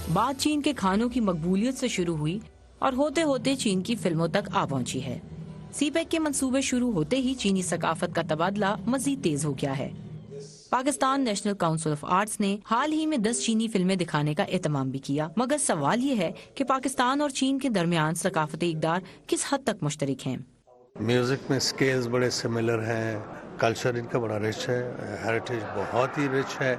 बात चीन के खानों की मकबूलियत से शुरू हुई और होते होते चीन की फिल्मों तक आ पहुंची है। सीपेक के मंसूबे शुरू होते ही चीनी सकाफत का तबादला मजीद तेज हो गया है। Pakistan national council of arts ने हाल ही में 10 चीनी फिल्में दिखाने का एहतमाम भी किया, मगर सवाल ये है कि पाकिस्तान और चीन के दरमियान सकाफती इक़दार किस हद तक मुश्तरक हैं। म्यूज़िक में स्केल्स बड़े सिमिलर हैं, कल्चर इनका बड़ा रिच है, हेरिटेज बहुत ही रिच है,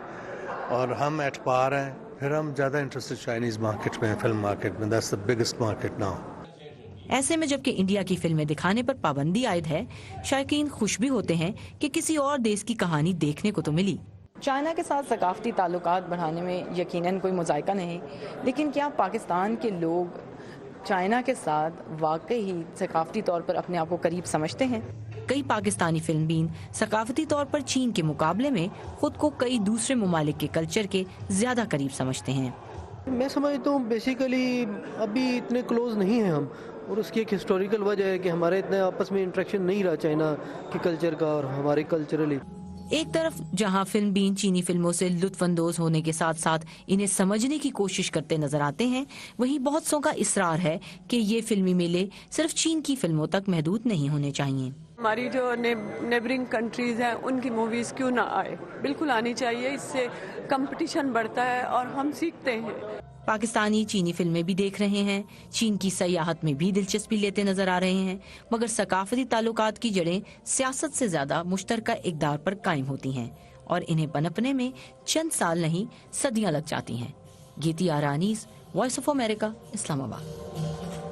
और हम एट पार हैं। फिर हम ज़्यादा इंटरेस्टेड चाइनीज़ मार्केट में, फिल्म मार्केट में, that's the biggest market now. ऐसे में जबकि इंडिया की फिल्में दिखाने पर पाबंदी आयद है, शायकीन खुश भी होते हैं कि किसी और देश की कहानी देखने को तो मिली। चाइना के साथ सकाफती ताल्लुकात बढ़ाने में यकीनन कोई मुज़ायका नहीं, लेकिन क्या पाकिस्तान के लोग चाइना के साथ वाकई ही सकाफती तौर पर अपने आप को करीब समझते हैं? कई पाकिस्तानी फिल्म बीन सकाफती तौर पर चीन के मुकाबले में खुद को कई दूसरे ममालिक के कल्चर के ज्यादा करीब समझते हैं। मैं समझता हूँ बेसिकली अभी इतने क्लोज नहीं हैं हम, और उसकी एक हिस्टोरिकल वजह है कि हमारे इतने आपस में इंटरेक्शन नहीं रहा चाइना के कल्चर का और हमारे कल्चरली। एक तरफ जहां फिल्म बीन चीनी फिल्मों से लुत्फानंदोज होने के साथ साथ इन्हें समझने की कोशिश करते नजर आते हैं, वहीं बहुत सौ का इसरार है कि ये फिल्मी मेले सिर्फ चीन की फिल्मों तक महदूद नहीं होने चाहिए। हमारी जो नेबरिंग कंट्रीज हैं उनकी मूवीज क्यों ना आए, बिल्कुल आनी चाहिए। इससे कंपटीशन बढ़ता है और हम सीखते हैं। पाकिस्तानी चीनी फिल्में भी देख रहे हैं, चीन की सयाहत में भी दिलचस्पी लेते नजर आ रहे हैं, मगर सकाफती ताल्लुकात की जड़ें सियासत से ज्यादा मुश्तरका इक़दार पर कायम होती हैं और इन्हें पनपने में चंद साल नहीं सदियां लग जाती हैं। गीती आरानीस, वॉइस ऑफ अमेरिका, इस्लामाबाद।